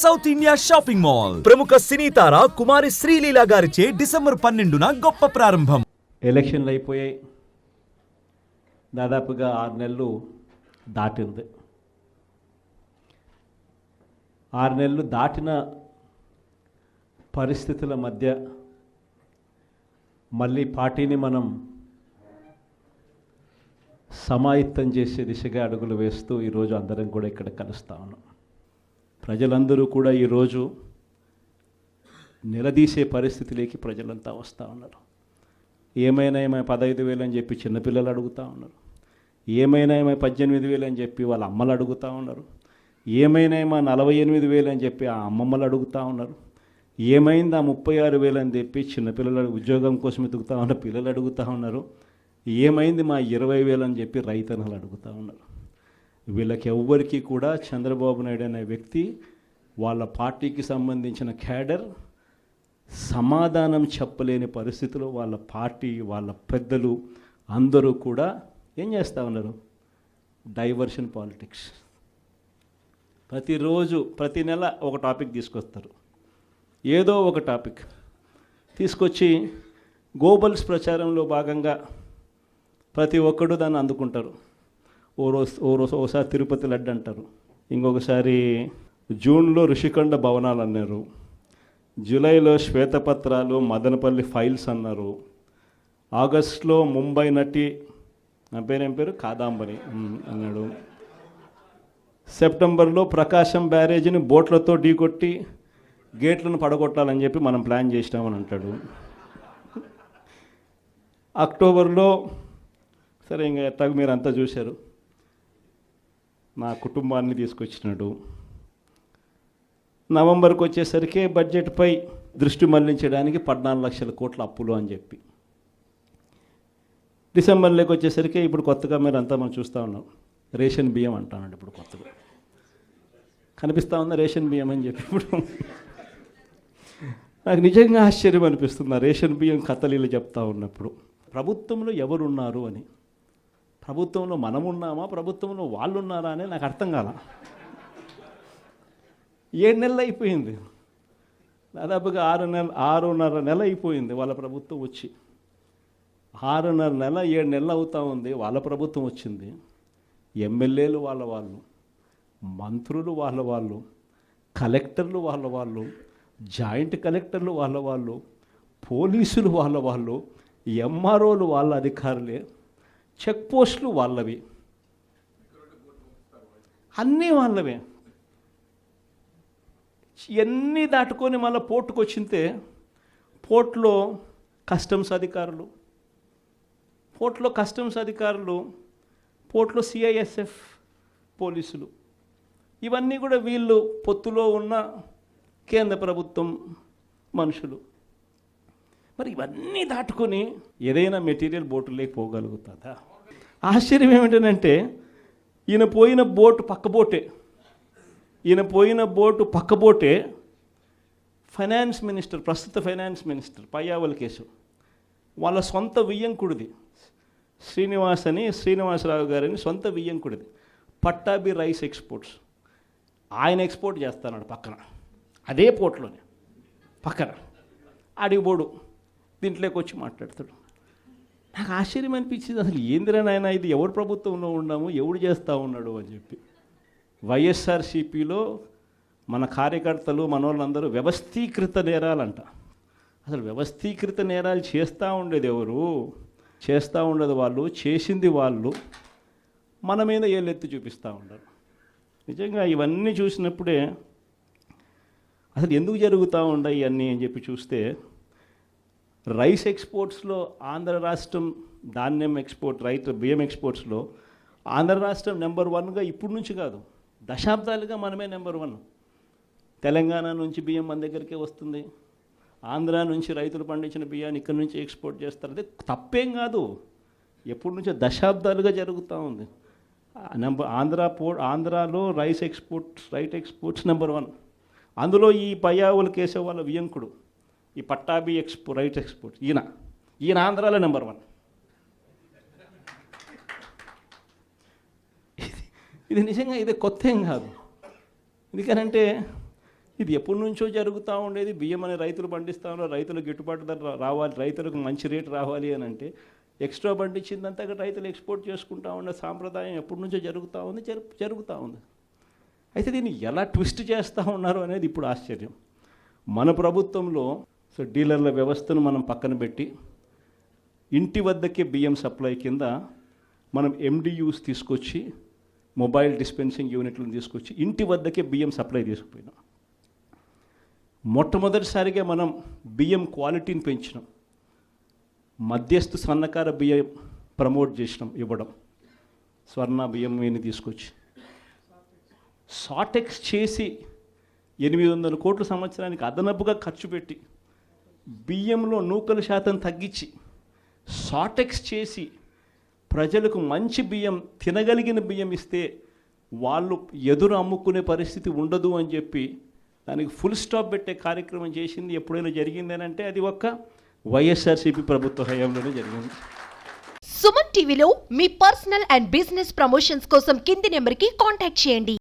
South India shopping mall ప్రముఖ సినీ తార కుమారి శ్రీలీల గారిచే December 12న గొప్ప ప్రారంభం. ఎలక్షన్లు అయిపోయాయి. దాదాపుగా 6 నెలలు దాటింది. 6 నెలలు దాటిన పరిస్థితుల మధ్య మళ్ళీ పార్టీని మనం సమాయత్తం చేసే దిశగా అడుగులు వేస్తూ ఈరోజు అందరం కూడా ఇక్కడ కలుస్తూ ఉన్నాం. ప్రజలందరూ కూడా ఈరోజు నిలదీసే పరిస్థితిలోకి ప్రజలంతా వస్తూ ఉన్నారు. ఏమైనా 15,000 అని చెప్పి చిన్నపిల్లలు అడుగుతూ ఉన్నారు. ఏమైనా 18,000 అని చెప్పి వాళ్ళ అమ్మలు అడుగుతూ ఉన్నారు. ఏమైనా 48,000 అని చెప్పి ఆ అమ్మమ్మలు అడుగుతూ ఉన్నారు. ఏమైంది ఆ 36,000 అని చెప్పి చిన్నపిల్లలు ఉద్యోగం కోసం ఎదుగుతూ ఉన్న పిల్లలు అడుగుతూ ఉన్నారు. ఏమైంది మా 20,000 అని చెప్పి రైతన్నలు అడుగుతూ ఉన్నారు. వీళ్ళకి ఎవ్వరికీ కూడా చంద్రబాబు నాయుడు అనే వ్యక్తి వాళ్ళ పార్టీకి సంబంధించిన క్యాడర్ సమాధానం చెప్పలేని పరిస్థితిలో వాళ్ళ పార్టీ వాళ్ళ పెద్దలు అందరూ కూడా ఏం చేస్తూ ఉన్నారు? Diversion politics. ప్రతిరోజు ప్రతి నెల ఒక టాపిక్ తీసుకొస్తారు. ఏదో ఒక టాపిక్ తీసుకొచ్చి గోబల్స్ ప్రచారంలో భాగంగా ప్రతి ఒక్కడు దాన్ని అందుకుంటారు. ఓసారి తిరుపతి లడ్డు అంటారు, ఇంకొకసారి జూన్లో ఋషికొండ భవనాలు అన్నారు, జూలైలో శ్వేతపత్రాలు మదనపల్లి ఫైల్స్ అన్నారు, ఆగస్టులో ముంబై నటి నా పేరేం పేరు కాదాంబరి అన్నాడు, సెప్టెంబర్లో ప్రకాశం బ్యారేజీని బోట్లతో ఢీకొట్టి గేట్లను పడగొట్టాలని చెప్పి మనం ప్లాన్ చేసినామని అంటాడు. అక్టోబర్లో సరే ఇంకా ఎట్టాగ మీరు అంతా చూశారు, నా కుటుంబాన్ని తీసుకొచ్చినాడు. నవంబర్కి వచ్చేసరికి బడ్జెట్పై దృష్టి మళ్లించడానికి 14 లక్షల కోట్ల అప్పులు అని చెప్పి, డిసెంబర్లోకి వచ్చేసరికి ఇప్పుడు కొత్తగా మీరు అంతా మనం చూస్తూ ఉన్నాం రేషన్ బియ్యం అంటానండి. ఇప్పుడు కొత్తగా కనిపిస్తూ ఉందా రేషన్ బియ్యం అని చెప్పి. ఇప్పుడు నాకు నిజంగా ఆశ్చర్యం అనిపిస్తుంది ఆ రేషన్ బియ్యం కథలీలు చెప్తా ఉన్నప్పుడు. ప్రభుత్వంలో ఎవరున్నారు అని, ప్రభుత్వంలో మనం ఉన్నామా, ప్రభుత్వంలో వాళ్ళు ఉన్నారా అని నాకు అర్థం కాల. 7 నెలలు అయిపోయింది, దాదాపుగా 6.5 నెల అయిపోయింది వాళ్ళ ప్రభుత్వం వచ్చి. 6.5 నెల 7 నెలలు అవుతూ ఉంది వాళ్ళ ప్రభుత్వం వచ్చింది. ఎమ్మెల్యేలు వాళ్ళు, మంత్రులు వాళ్ళు, కలెక్టర్లు వాళ్ళు, జాయింట్ కలెక్టర్లు వాళ్ళు, పోలీసులు వాళ్ళు, ఎంఆర్ఓలు వాళ్ళ అధికారులే, చెక్ పోస్టులు వాళ్ళవి, అన్నీ వాళ్ళవే. ఇవన్నీ దాటుకొని మళ్ళీ పోర్టుకు వచ్చింతే పోర్టులో కస్టమ్స్ అధికారులు, పోర్టులో సిఐఎస్ఎఫ్ పోలీసులు, ఇవన్నీ కూడా వీళ్ళు పొత్తులో ఉన్న కేంద్ర ప్రభుత్వం మనుషులు. మరి ఇవన్నీ దాటుకొని ఏదైనా మెటీరియల్ బోటులోకి పోగలుగుతుందా? ఆశ్చర్యం ఏమిటంటే ఈయన పోయిన బోటు పక్క బోటే ఫైనాన్స్ మినిస్టర్, ప్రస్తుత ఫైనాన్స్ మినిస్టర్ పయ్యావుల కేసు వాళ్ళ సొంత వియ్యంకుడిది, శ్రీనివాసరావు గారిని సొంత వియ్యంకుడిది, పట్టాభి రైస్ ఎక్స్పోర్ట్స్. ఆయన ఎక్స్పోర్ట్ చేస్తున్నాడు పక్కన, అదే పోర్ట్లోనే పక్కన. అడిగిపోడు దీంట్లోకి వచ్చి మాట్లాడతాడు. నాకు ఆశ్చర్యం అనిపించింది, అసలు ఏందిరా నాయన ఇది, ఎవరు ప్రభుత్వంలో ఉన్నాము, ఎవడు చేస్తూ ఉన్నాడు అని చెప్పి. వైఎస్ఆర్సీపీలో మన కార్యకర్తలు మనోళ్ళందరూ వ్యవస్థీకృత నేరాలంట. అసలు వ్యవస్థీకృత నేరాలు చేస్తూ ఉండేది ఎవరు? చేస్తూ ఉండేది వాళ్ళు, చేసింది వాళ్ళు, మన మీద ఏళ్ళెత్తి చూపిస్తూ ఉండరు. నిజంగా ఇవన్నీ చూసినప్పుడే అసలు ఎందుకు జరుగుతూ ఉన్నాయి ఇవన్నీ అని చెప్పి చూస్తే, రైస్ ఎక్స్పోర్ట్స్లో ఆంధ్ర రాష్ట్రం, ధాన్యం ఎక్స్పోర్ట్, బియ్యం ఎక్స్పోర్ట్స్లో ఆంధ్ర రాష్ట్రం నెంబర్ 1గా ఇప్పుడు నుంచి కాదు, దశాబ్దాలుగా మనమే నెంబర్ 1. తెలంగాణ నుంచి బియ్యం మన దగ్గరికే వస్తుంది, ఆంధ్ర నుంచి రైతులు పండించిన బియ్యాన్ని ఇక్కడ నుంచి ఎక్స్పోర్ట్ చేస్తారు. అదే తప్పేం కాదు, ఎప్పటి నుంచో దశాబ్దాలుగా జరుగుతూ ఉంది. ఆంధ్రాలో రైస్ ఎక్స్పోర్ట్స్ నెంబర్ 1. అందులో ఈ పయ్యావుల కేశవ్ వాళ్ళ వియంకుడు, ఈ పట్టాభి రైట్ ఎక్స్పోర్ట్, ఈయన ఆంధ్రాలో నెంబర్ 1. ఇది నిజంగా ఇది కొత్త ఏం కాదు. ఎందుకనంటే ఇది ఎప్పటి నుంచో జరుగుతూ ఉండేది. బియ్యం అనే రైతులు పండిస్తూ ఉన్నారు, రైతులకు గిట్టుబాటు ధర రావాలి, రైతులకు మంచి రేటు రావాలి అని అంటే ఎక్స్ట్రా పండించిందంతా రైతులు ఎక్స్పోర్ట్ చేసుకుంటూ ఉండే సాంప్రదాయం ఎప్పటి నుంచో జరుగుతూ ఉంది, జరుగుతూ ఉంది. అయితే దీన్ని ఎలా ట్విస్ట్ చేస్తూ ఉన్నారు అనేది ఇప్పుడు ఆశ్చర్యం. మన ప్రభుత్వంలో డీలర్ల వ్యవస్థను మనం పక్కన పెట్టి ఇంటి వద్దకే బియ్యం సప్లై కింద మనం MDUs తీసుకొచ్చి, మొబైల్ డిస్పెన్సింగ్ యూనిట్లను తీసుకొచ్చి ఇంటి వద్దకే బియ్యం సప్లై తీసుకుపోయినాం. మొట్టమొదటిసారిగా మనం బియ్యం క్వాలిటీని పెంచినాం. మధ్యస్థు సన్నకార బియ్యం ప్రమోట్ చేసినాం, ఇవ్వడం, స్వర్ణ బియ్యం మీద తీసుకొచ్చి సాటెక్స్ చేసి 800 కోట్ల సంవత్సరానికి అదనపుగా ఖర్చు పెట్టి బియ్యంలో నూకల శాతం తగ్గించి సాటెక్స్ చేసి ప్రజలకు మంచి బియ్యం, తినగలిగిన బియ్యం ఇస్తే వాళ్ళు ఎదురు అమ్ముకునే పరిస్థితి ఉండదు అని చెప్పి దానికి ఫుల్ స్టాప్ పెట్టే కార్యక్రమం చేసింది ఎప్పుడైనా జరిగిందని అంటే అది ఒక్క వైఎస్ఆర్సీపీ ప్రభుత్వ హయాంలోనే జరిగింది. సుమన్ టీవీలో మీ పర్సనల్ అండ్ బిజినెస్ ప్రమోషన్స్ కోసం కింది నెంబర్కి కాంటాక్ట్ చేయండి.